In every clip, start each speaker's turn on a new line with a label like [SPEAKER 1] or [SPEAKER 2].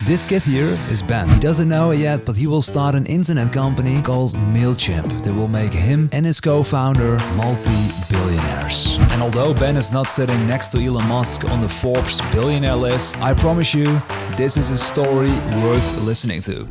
[SPEAKER 1] This kid here is Ben. He doesn't know it yet, but he will start an internet company called MailChimp that will make him and his co-founder multi-billionaires. And although Ben is not sitting next to Elon Musk on the Forbes billionaire list, I promise you, this is a story worth listening to.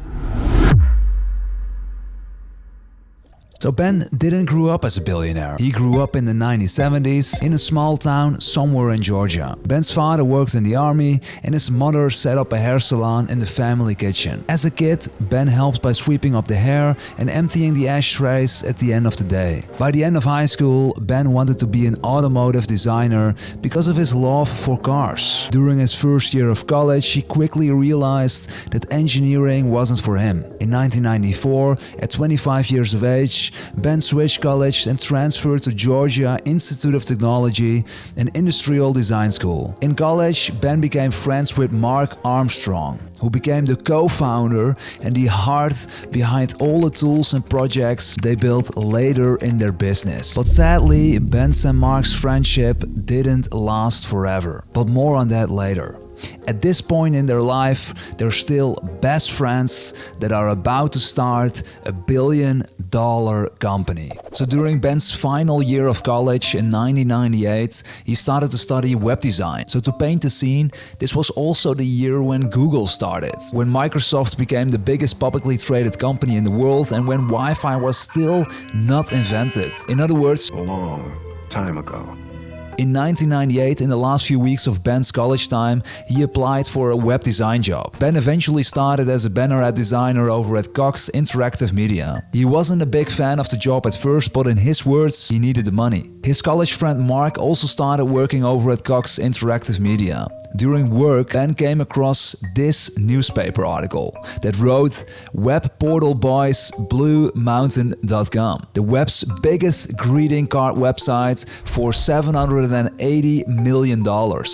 [SPEAKER 1] So Ben didn't grow up as a billionaire. He grew up in the 1970s in a small town somewhere in Georgia. Ben's father worked in the army and his mother set up a hair salon in the family kitchen. As a kid, Ben helped by sweeping up the hair and emptying the ashtrays at the end of the day. By the end of high school, Ben wanted to be an automotive designer because of his love for cars. During his first year of college, he quickly realized that engineering wasn't for him. In 1994, at 25 years of age, Ben switched college and transferred to Georgia Institute of Technology, an industrial design school. In college, Ben became friends with Mark Armstrong, who became the co-founder and the heart behind all the tools and projects they built later in their business. But sadly, Ben's and Mark's friendship didn't last forever. But more on that later. At this point in their life, they're still best friends that are about to start a $1 billion company. So during Ben's final year of college in 1998, he started to study web design. So to paint the scene, this was also the year when Google started, when Microsoft became the biggest publicly traded company in the world, and when Wi-Fi was still not invented. In other words,
[SPEAKER 2] a long time ago.
[SPEAKER 1] In 1998, in the last few weeks of Ben's college time, he applied for a web design job. Ben eventually started as a banner ad designer over at Cox Interactive Media. He wasn't a big fan of the job at first, but in his words, he needed the money. His college friend Mark also started working over at Cox Interactive Media. During work, Ben came across this newspaper article that wrote Web Portal Boys BlueMountain.com, the web's biggest greeting card website for $780 million.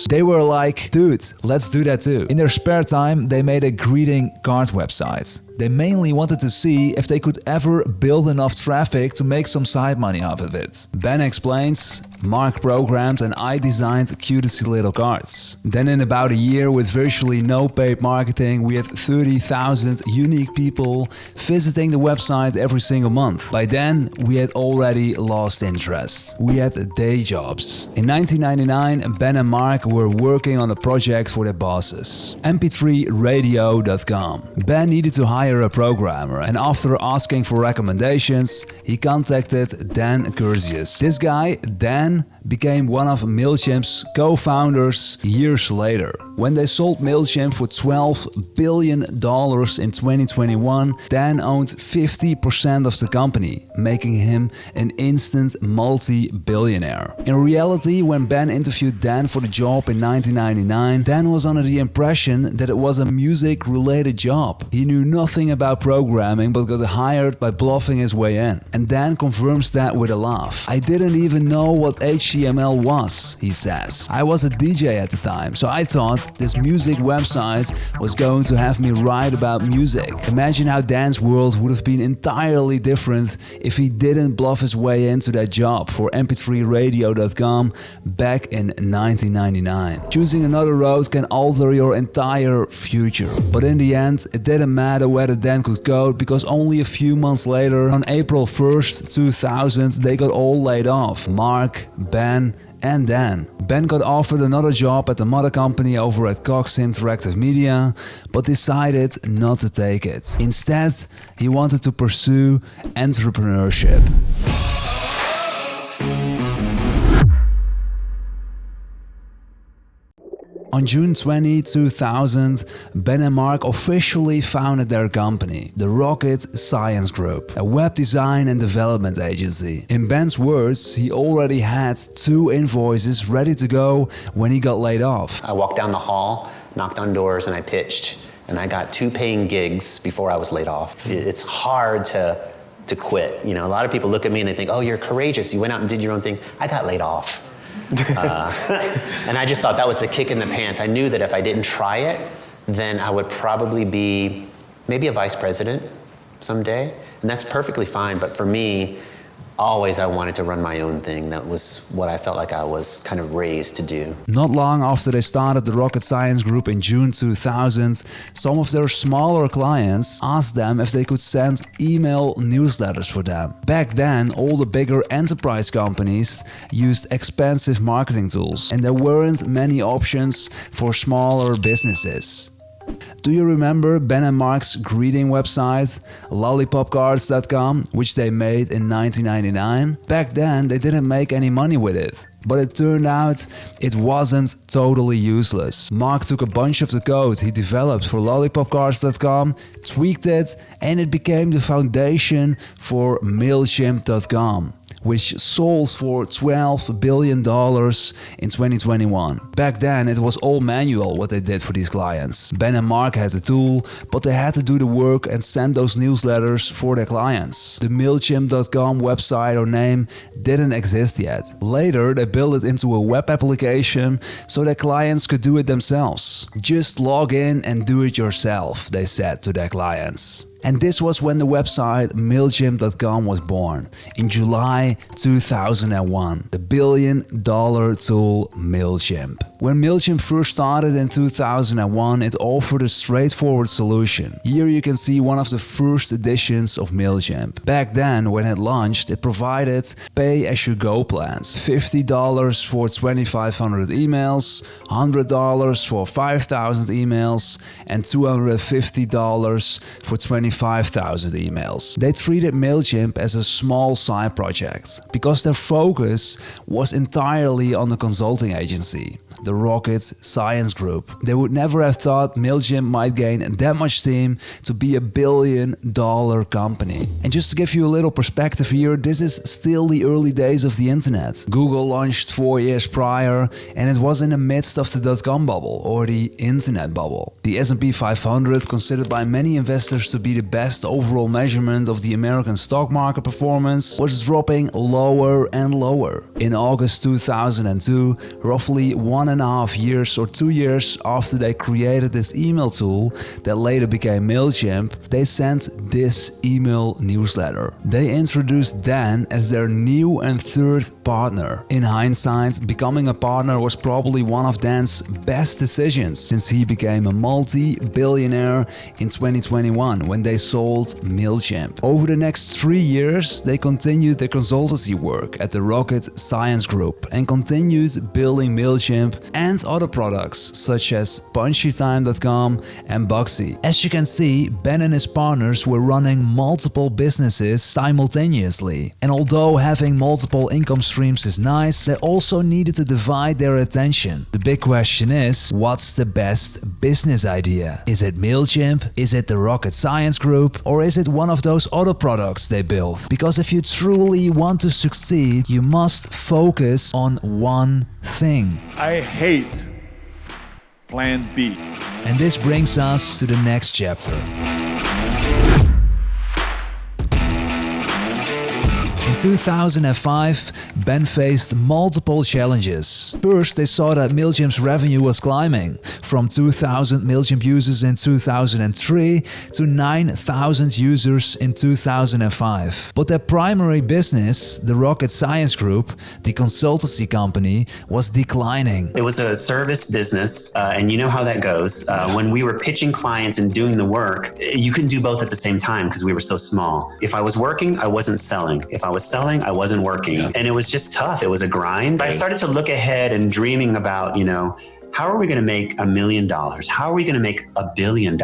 [SPEAKER 1] They were like, dude, let's do that too. In their spare time, they made a greeting card website. They mainly wanted to see if they could ever build enough traffic to make some side money off of it. Ben explains, Mark programmed and I designed cutesy little cards. Then in about a year, with virtually no paid marketing, we had 30,000 unique people visiting the website every single month. By then, we had already lost interest. We had day jobs. In 1999, Ben and Mark were working on a project for their bosses, mp3radio.com. Ben needed to hire a programmer, and after asking for recommendations, he contacted Dan Curzius. This guy, Dan, became one of MailChimp's co-founders years later. When they sold MailChimp for $12 billion in 2021, Dan owned 50% of the company, making him an instant multi-billionaire. In reality, when Ben interviewed Dan for the job in 1999, Dan was under the impression that it was a music-related job. He knew nothing about programming but got hired by bluffing his way in. And Dan confirms that with a laugh. I didn't even know what HTML was, he says. I was a DJ at the time, so I thought this music website was going to have me write about music. Imagine how Dan's world would have been entirely different if he didn't bluff his way into that job for mp3radio.com back in 1999. Choosing another road can alter your entire future. But in the end, it didn't matter whether Dan could code, because only a few months later, on April 1st, 2000, they got all laid off. Mark, Ben, and Dan. Ben got offered another job at the mother company over at Cox Interactive Media, but decided not to take it. Instead, he wanted to pursue entrepreneurship. On June 20, 2000, Ben and Mark officially founded their company, the Rocket Science Group, a web design and development agency. In Ben's words, he already had 2 invoices ready to go when he got laid off.
[SPEAKER 3] I walked down the hall, knocked on doors, and I pitched, and I got 2 paying gigs before I was laid off. It's hard to quit. You know, a lot of people look at me and they think, oh, you're courageous, you went out and did your own thing. I got laid off. And I just thought that was the kick in the pants. I knew that if I didn't try it, then I would probably be maybe a vice president someday, and that's perfectly fine. But for me, always I wanted to run my own thing. That was what I felt like I was kind of raised to do.
[SPEAKER 1] Not long after they started the Rocket Science Group in June 2000, some of their smaller clients asked them if they could send email newsletters for them. Back then, all the bigger enterprise companies used expensive marketing tools, and there weren't many options for smaller businesses. Do you remember Ben and Mark's greeting website, lollipopcards.com, which they made in 1999? Back then, they didn't make any money with it. But it turned out it wasn't totally useless. Mark took a bunch of the code he developed for lollipopcards.com, tweaked it, and it became the foundation for MailChimp.com, which sold for $12 billion in 2021. Back then, it was all manual what they did for these clients. Ben and Mark had the tool, but they had to do the work and send those newsletters for their clients. The MailChimp.com website or name didn't exist yet. Later, they built it into a web application so that clients could do it themselves. Just log in and do it yourself, they said to their clients. And this was when the website MailChimp.com was born, in July 2001, the billion-dollar tool MailChimp. When MailChimp first started in 2001, it offered a straightforward solution. Here you can see one of the first editions of MailChimp. Back then, when it launched, it provided pay-as-you-go plans. $50 for 2,500 emails, $100 for 5,000 emails, and $250 for 25,000 emails. They treated MailChimp as a small side project because their focus was entirely on the consulting agency, the Rocket Science Group. They would never have thought MailChimp might gain that much steam to be a billion-dollar company. And just to give you a little perspective here, this is still the early days of the internet. Google launched 4 years prior, and it was in the midst of the dot-com bubble or the internet bubble. The S&P 500, considered by many investors to be the best overall measurement of the American stock market performance, was dropping lower and lower. In August 2002, roughly 1.5 years or 2 years after they created this email tool that later became MailChimp, they sent this email newsletter. They introduced Dan as their new and third partner. In hindsight, becoming a partner was probably one of Dan's best decisions since he became a multi-billionaire in 2021 when they sold MailChimp. Over the next 3 years, they continued their consultancy work at the Rocket Science Group and continued building MailChimp and other products such as punchytime.com and Bugsy. As you can see, Ben and his partners were running multiple businesses simultaneously. And although having multiple income streams is nice, they also needed to divide their attention. The big question is, what's the best business idea? Is it MailChimp? Is it the Rocket Science Group? Or is it one of those other products they built? Because if you truly want to succeed, you must focus on one thing.
[SPEAKER 4] I hate Plan B.
[SPEAKER 1] And this brings us to the next chapter. In 2005, Ben faced multiple challenges. First, they saw that MailChimp's revenue was climbing from 2,000 MailChimp users in 2003 to 9,000 users in 2005. But their primary business, the Rocket Science Group, the consultancy company, was declining.
[SPEAKER 3] It was a service business, and you know how that goes. When we were pitching clients and doing the work, you couldn't do both at the same time because we were so small. If I was working, I wasn't selling. If I was selling, I wasn't working. Yeah. And it was just tough. It was a grind. I started to look ahead and dreaming about, how are we going to make $1 million? How are we going to make $1 billion?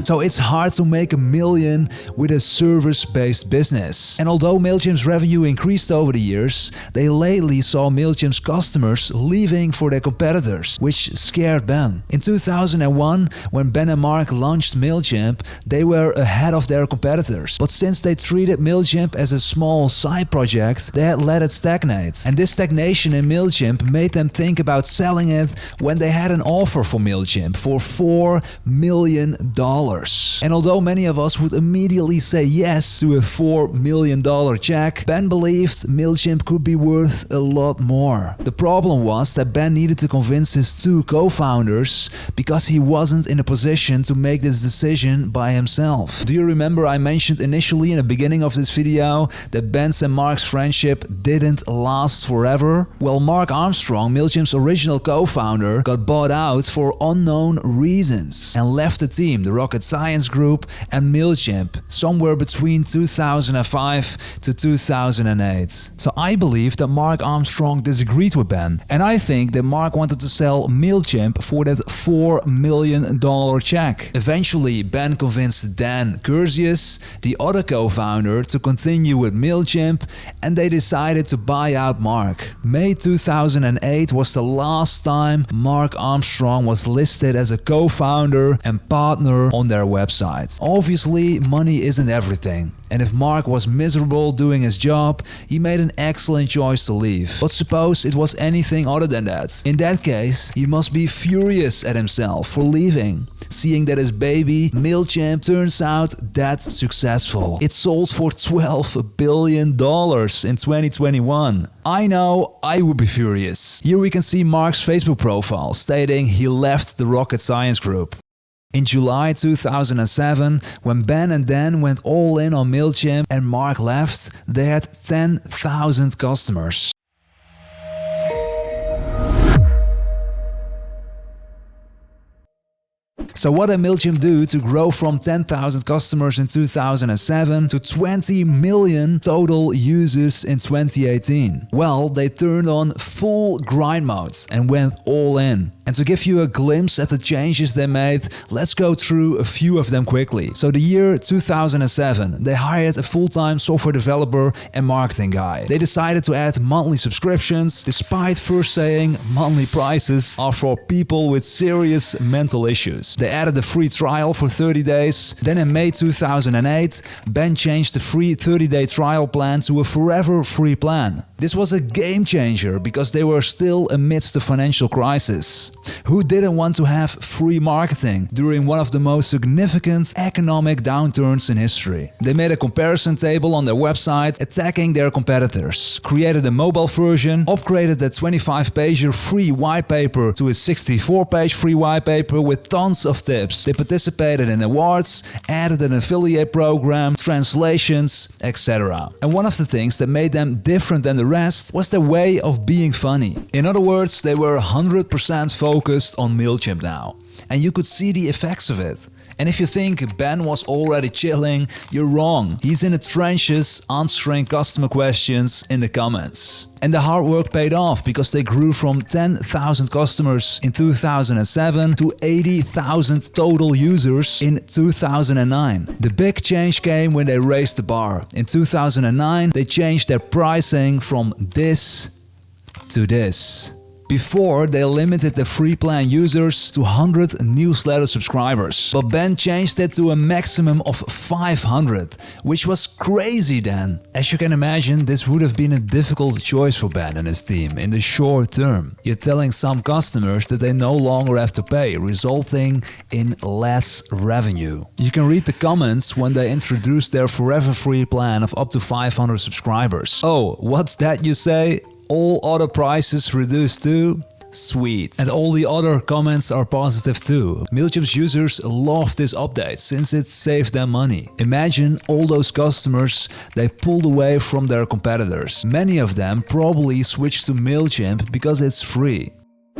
[SPEAKER 1] So it's hard to make $1 million with a service-based business. And although MailChimp's revenue increased over the years, they lately saw MailChimp's customers leaving for their competitors, which scared Ben. In 2001, when Ben and Mark launched MailChimp, they were ahead of their competitors. But since they treated MailChimp as a small side project, they had let it stagnate. And this stagnation in MailChimp made them think about selling it when they they had an offer for MailChimp for $4 million. And although many of us would immediately say yes to a $4 million check, Ben believed MailChimp could be worth a lot more. The problem was that Ben needed to convince his two co-founders because he wasn't in a position to make this decision by himself. Do you remember I mentioned initially in the beginning of this video that Ben's and Mark's friendship didn't last forever? Well, Mark Armstrong, MailChimp's original co-founder, got bought out for unknown reasons and left the team, the rocket science group and MailChimp, somewhere between 2005 to 2008. So I believe that Mark Armstrong disagreed with Ben, and I think that Mark wanted to sell MailChimp for that $4 million check. Eventually, Ben convinced Dan Curzius, the other co-founder, to continue with MailChimp, and they decided to buy out Mark. May 2008 was the last time Mark Armstrong was listed as a co-founder and partner on their website. Obviously, money isn't everything, and if Mark was miserable doing his job, he made an excellent choice to leave. But suppose it was anything other than that. In that case, he must be furious at himself for leaving, seeing that his baby, MailChimp, turns out that successful. It sold for $12 billion in 2021. I know I would be furious. Here we can see Mark's Facebook profile stating he left the rocket science group. In July 2007, when Ben and Dan went all in on MailChimp and Mark left, they had 10,000 customers. So what did MailChimp do to grow from 10,000 customers in 2007 to 20 million total users in 2018? Well, they turned on full grind mode and went all in. And to give you a glimpse at the changes they made, let's go through a few of them quickly. So the year 2007, they hired a full-time software developer and marketing guy. They decided to add monthly subscriptions, despite first saying monthly prices are for people with serious mental issues. They added a free trial for 30 days. Then in May 2008, Ben changed the free 30-day trial plan to a forever free plan. This was a game changer because they were still amidst the financial crisis. Who didn't want to have free marketing during one of the most significant economic downturns in history? They made a comparison table on their website attacking their competitors, created a mobile version, upgraded the 25-pager free white paper to a 64-page free white paper with tons of tips. They participated in awards, added an affiliate program, translations, etc. And one of the things that made them different than the rest was their way of being funny. In other words, they were 100% focused on MailChimp now, and you could see the effects of it. And if you think Ben was already chilling, you're wrong. He's in the trenches answering customer questions in the comments. And the hard work paid off because they grew from 10,000 customers in 2007 to 80,000 total users in 2009. The big change came when they raised the bar. In 2009, they changed their pricing from this to this. Before, they limited the free plan users to 100 newsletter subscribers, but Ben changed it to a maximum of 500, which was crazy then. As you can imagine, this would have been a difficult choice for Ben and his team in the short term. You're telling some customers that they no longer have to pay, resulting in less revenue. You can read the comments when they introduced their forever free plan of up to 500 subscribers. Oh, what's that you say? All other prices reduced too? Sweet. And all the other comments are positive too. MailChimp's users love this update since it saved them money. Imagine all those customers they pulled away from their competitors. Many of them probably switched to MailChimp because it's free.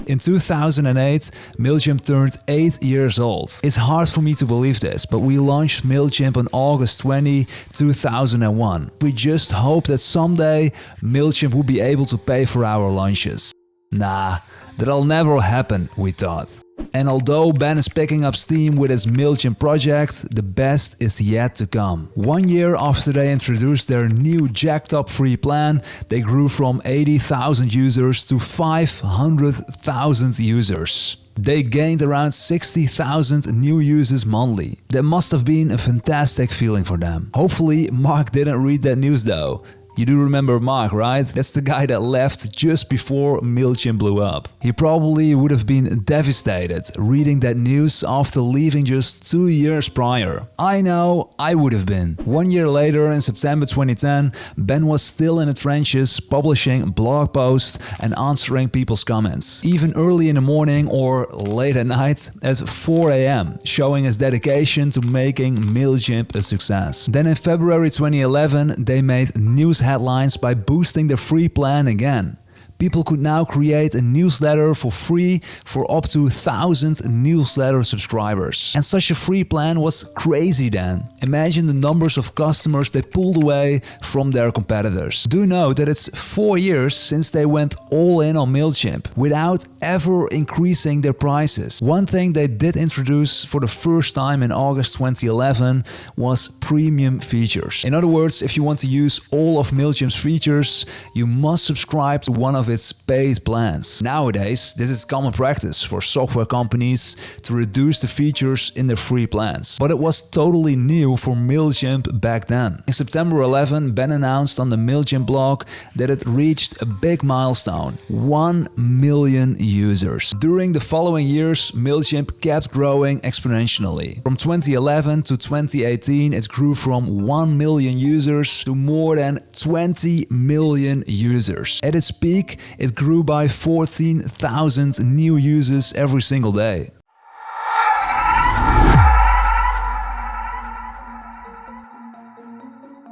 [SPEAKER 1] In 2008, MailChimp turned 8 years old. It's hard for me to believe this, but we launched MailChimp on August 20, 2001. We just hoped that someday MailChimp would be able to pay for our lunches. Nah, that'll never happen, we thought. And although Ben is picking up steam with his MailChimp project, the best is yet to come. 1 year after they introduced their new jacked up free plan, they grew from 80,000 users to 500,000 users. They gained around 60,000 new users monthly. That must have been a fantastic feeling for them. Hopefully, Mark didn't read that news though. You do remember Mark, right? That's the guy that left just before MailChimp blew up. He probably would have been devastated reading that news after leaving just 2 years prior. I know, I would have been. 1 year later, in September 2010, Ben was still in the trenches, publishing blog posts and answering people's comments. Even early in the morning or late at night at 4 a.m., showing his dedication to making MailChimp a success. Then in February 2011, they made news headlines by boosting the free plan again. People could now create a newsletter for free for up to 1,000 newsletter subscribers. And such a free plan was crazy then. Imagine the numbers of customers they pulled away from their competitors. Do note that it's 4 years since they went all in on MailChimp without ever increasing their prices. One thing they did introduce for the first time in August 2011 was premium features. In other words, if you want to use all of MailChimp's features, you must subscribe to one of its paid plans. Nowadays, this is common practice for software companies to reduce the features in their free plans. But it was totally new for MailChimp back then. In September 11, Ben announced on the MailChimp blog that it reached a big milestone: 1 million users. During the following years, MailChimp kept growing exponentially. From 2011 to 2018, it grew from 1 million users to more than 20 million users. At its peak, it grew by 14,000 new users every single day.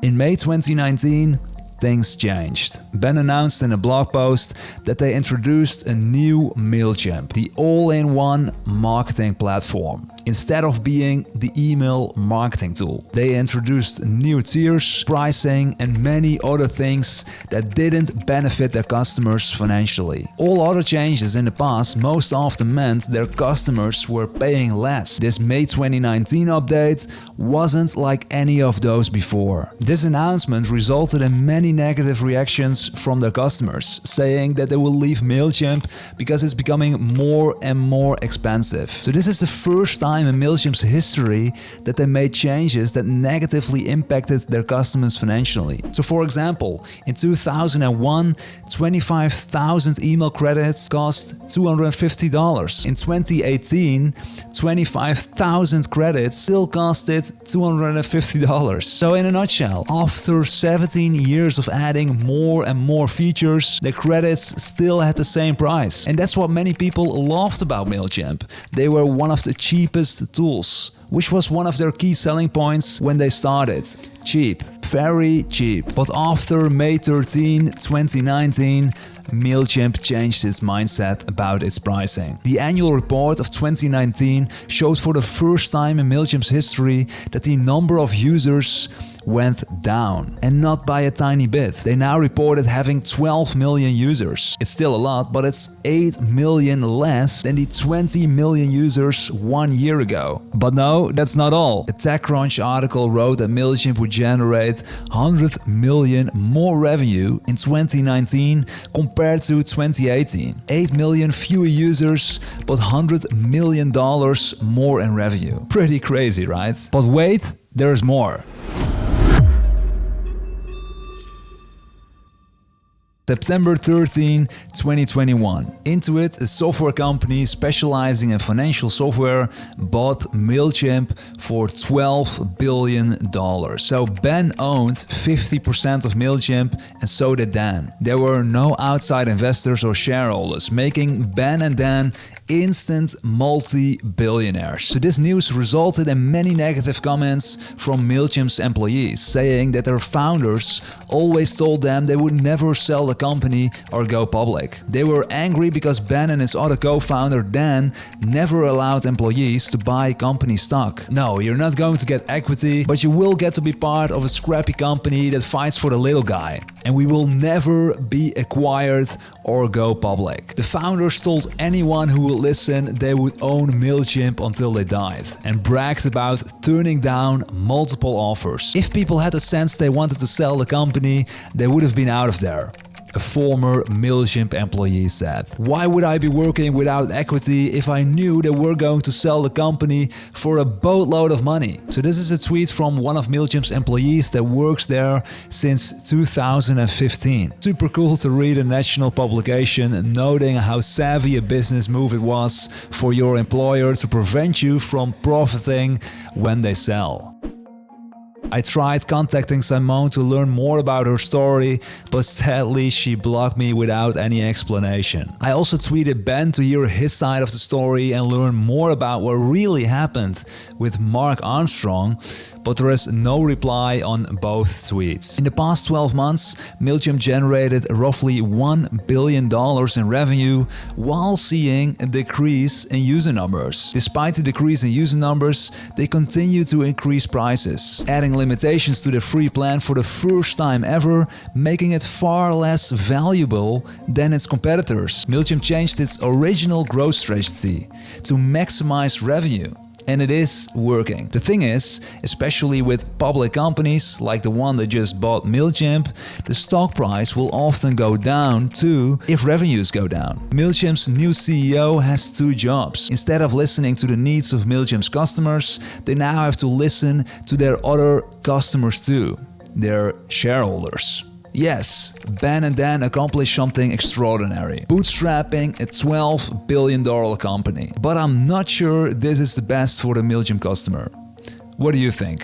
[SPEAKER 1] In May 2019, things changed. Ben announced in a blog post that they introduced a new MailChimp, the all-in-one marketing platform. Instead of being the email marketing tool, they introduced new tiers, pricing, and many other things that didn't benefit their customers financially. All other changes in the past most often meant their customers were paying less. This May 2019 update wasn't like any of those before. This announcement resulted in many negative reactions from their customers, saying that they will leave MailChimp because it's becoming more and more expensive. So this is the first time in MailChimp's history that they made changes that negatively impacted their customers financially. So for example, in 2001, 25,000 email credits cost $250. In 2018, 25,000 credits still costed $250. So in a nutshell, after 17 years of adding more and more features, the credits still had the same price. And that's what many people loved about MailChimp. They were one of the cheapest tools, which was one of their key selling points when they started. Cheap, very cheap. But after May 13, 2019, MailChimp changed its mindset about its pricing. The annual report of 2019 showed for the first time in MailChimp's history that the number of users went down, and not by a tiny bit. They now reported having 12 million users. It's still a lot, but it's 8 million less than the 20 million users 1 year ago. But no, that's not all. A TechCrunch article wrote that MailChimp would generate 100 million more revenue in 2019 compared to 2018. 8 million fewer users, but $100 million more in revenue. Pretty crazy, right? But wait, there's more. September 13, 2021. Intuit, a software company specializing in financial software, bought MailChimp for $12 billion. So Ben owned 50% of MailChimp, and so did Dan. There were no outside investors or shareholders, making Ben and Dan instant multi-billionaires. So this news resulted in many negative comments from MailChimp's employees, saying that their founders always told them they would never sell the company or go public. They were angry because Ben and his other co-founder Dan never allowed employees to buy company stock. No, you're not going to get equity, but you will get to be part of a scrappy company that fights for the little guy. And we will never be acquired or go public. The founders told anyone who would listen they would own MailChimp until they died, and bragged about turning down multiple offers. If people had a sense they wanted to sell the company, they would have been out of there. a former MailChimp employee said. Why would I be working without equity if I knew that we're going to sell the company for a boatload of money? So this is a tweet from one of MailChimp's employees that works there since 2015. Super cool to read a national publication noting how savvy a business move it was for your employer to prevent you from profiting when they sell. I tried contacting Simone to learn more about her story, but sadly she blocked me without any explanation. I also tweeted Ben to hear his side of the story and learn more about what really happened with Mark Armstrong, but there is no reply on both tweets. In the past 12 months, MailChimp generated roughly $1 billion in revenue while seeing a decrease in user numbers. Despite the decrease in user numbers, they continue to increase prices, adding limitations to the free plan for the first time ever, making it far less valuable than its competitors. MailChimp changed its original growth strategy to maximize revenue. And it is working. The thing is, especially with public companies like the one that just bought MailChimp, the stock price will often go down too if revenues go down. MailChimp's new CEO has two jobs. Instead of listening to the needs of MailChimp's customers, they now have to listen to their other customers too, their shareholders. Yes, Ben and Dan accomplished something extraordinary, bootstrapping a $12 billion company. But I'm not sure this is the best for the MailChimp customer. What do you think?